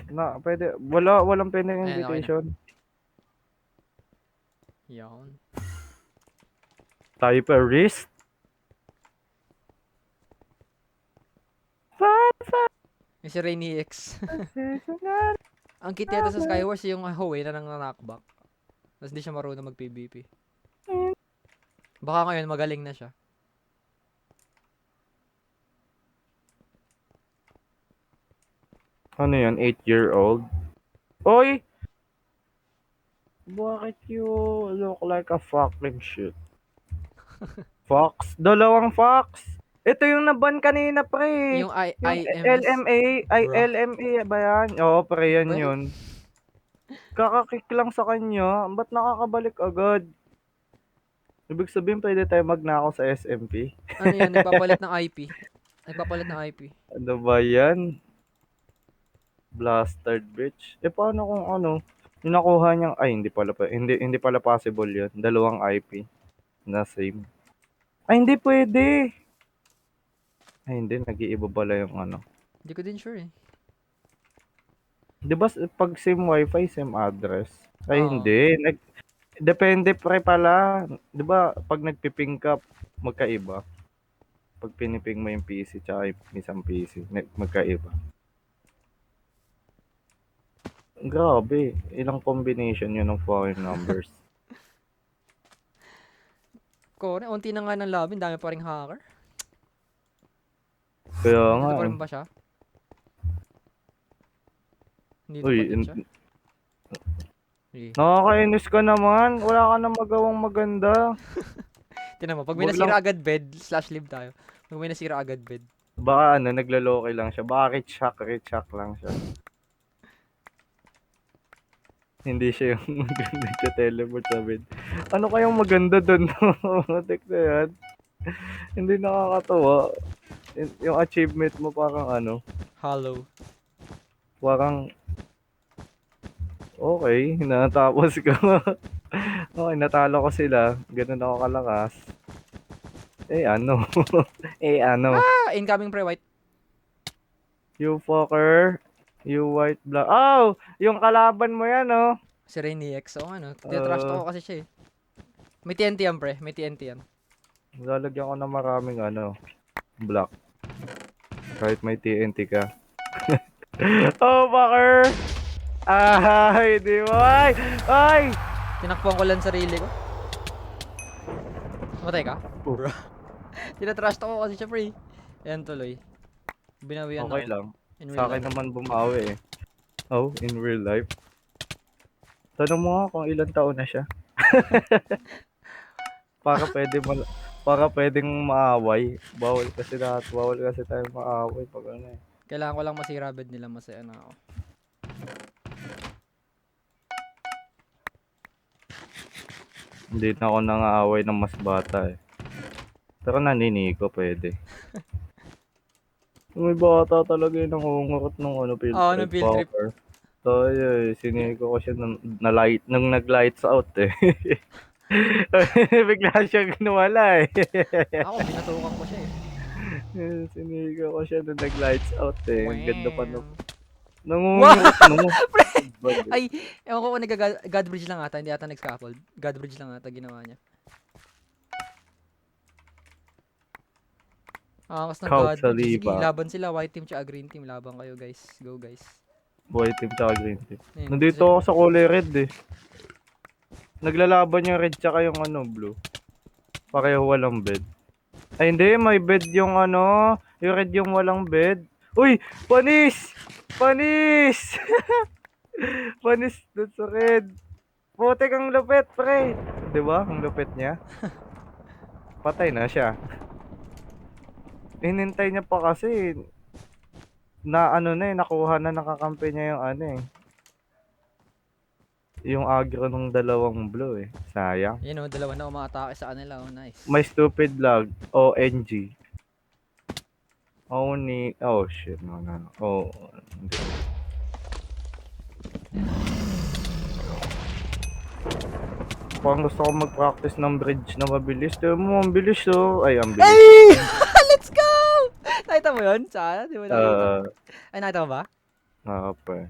Na, pwede. Walang pending Ayan, okay na. invitation. Yan. Tayo pa, wrist. Yung si Rainy X. Ang cute yata sa Skywars yung Hoey na nangnakback. Tapos di siya marunong mag-PvP. Baka ngayon magaling na siya. Ano yan, 8-year-old? Oy! Bakit you look like a fucking shit? Fox? Dalawang fox? Ito yung naban kanina, pre. Yung Yung IMS. LMA. Ay, Bruh. LMA ba yan? Oo, pre, yan Ba yan? yun. Kakakick lang sa kanya. Ba't nakakabalik agad? Ibig sabihin, pwede tayo magnakaw sa SMP. Ano yan? Nagpapalit ng IP. Nagpapalit ng IP. Ano ba yan? Bastard bitch. Paano kung ano? Yung nakuha niyang, ay, hindi pala possible yun. Dalawang IP na same. Ay, hindi pwede. Ay, hindi. Nag-iiba pala yung ano. Hindi ko din sure eh. Di ba pag same wifi, same address? Ay, Oo. hindi. Depende pre pala. Di ba pag nagpiping ka, magkaiba? Pag piniping mo yung PC tsaka yung isang PC, magkaiba. Grabe. Ilang combination yun ng foreign numbers. Kore, unti na nga ng lobby. Dami pa ring hacker. Kaya nga Nandito pa eh. rin ba siya? Nandito Uy, pa din siya. nakakainis ka naman. Wala ka na magawang maganda. Tinan mo, pag may Wag lang. nasira agad bed, /live tayo. Pag may nasira agad bed. Baka ano, naglaloko lang siya. Baka rich hack lang siya. Hindi siya yung nagte-teleport sa bed. Ano kayang maganda doon? Tek na yan. Hindi nakakatawa. Yung achievement mo parang ano, Hollow. parang okay, natapos ko. Okay, natalo ko sila. Ganun ako kalakas. Ano? Ano? Ah! Incoming pre-white. You fucker. You white black. Oh! Yung kalaban mo yan, oh. Si Rainy X. O ano, trash talk ko kasi siya eh. May TNT yan pre, may TNT yan. Lalagyan ko ng maraming ano, black. Kahit may TNT ka. Oh, fucker! Ay, di mo. Ay! Tinakpuan ko lang sarili ko. Matay ka? Oh. Bro. Tinatrash talk ko kasi siya pre. Ayan tuloy. Binawian Okay ako. lang. In Sa real akin life. naman bumawi eh. Oh, in real life. Tanong mo nga kung ilang taon na siya. Para pwede para pwedeng maaway. Bawal kasi tayong maaway pag ano eh. Kailangan ko lang masira bed nila, masaya na ako. Hindi na ako nangaaway ng mas bata eh. Pero naniniko pwede. May bata talaga yung nangungurot ng ano, field Oo, trip ng field trip. fucker. Tayo eh, siniko ko siya nung nag-lights out eh. Bigla siya nawala eh. Ako, binatukan ko siya eh. Sinigaw ko siya nung nag-lights out eh. Ang ganda pa Wow. nangungurot mo. Ay, ewan ko kung God bridge lang ata, hindi ata nag-scaffold. God bridge lang ata ginawa niya. Kas ng Couch God sa bridge. Sige, lipa. laban sila. White team tsaka green team. Laban kayo guys. Go guys. Boy team tsaka green team. Ayun, Nandito ako sa kulay red eh. Naglalaban yung red tsaka yung ano, blue. Pareho walang bed. Ay hindi, may bed yung ano. Yung red yung walang bed. Uy! Panis! Panis! Panis dun sa red. Putek ang lupit, pre. Diba? Ang lupit niya. Patay na siya. Hinintay niya pa kasi na ano na eh, nakuha na nakakampi niya yung ano eh. Yung aggro ng dalawang blue eh. Sayang. Yun o, dalawa na umatake sa kanila. Oh, nice. My stupid lag. ONG. Only. Oh shit. No. Oh. Hindi. Parang gusto ko mag-practice ng bridge na mabilis. Tignan mo, ang bilis oh. Ay, ang bilis. Ay! Let's go! Nakita mo yun? Saan? Di mo nakita? Uh, Ay, nakita mo ba? Nakapa eh.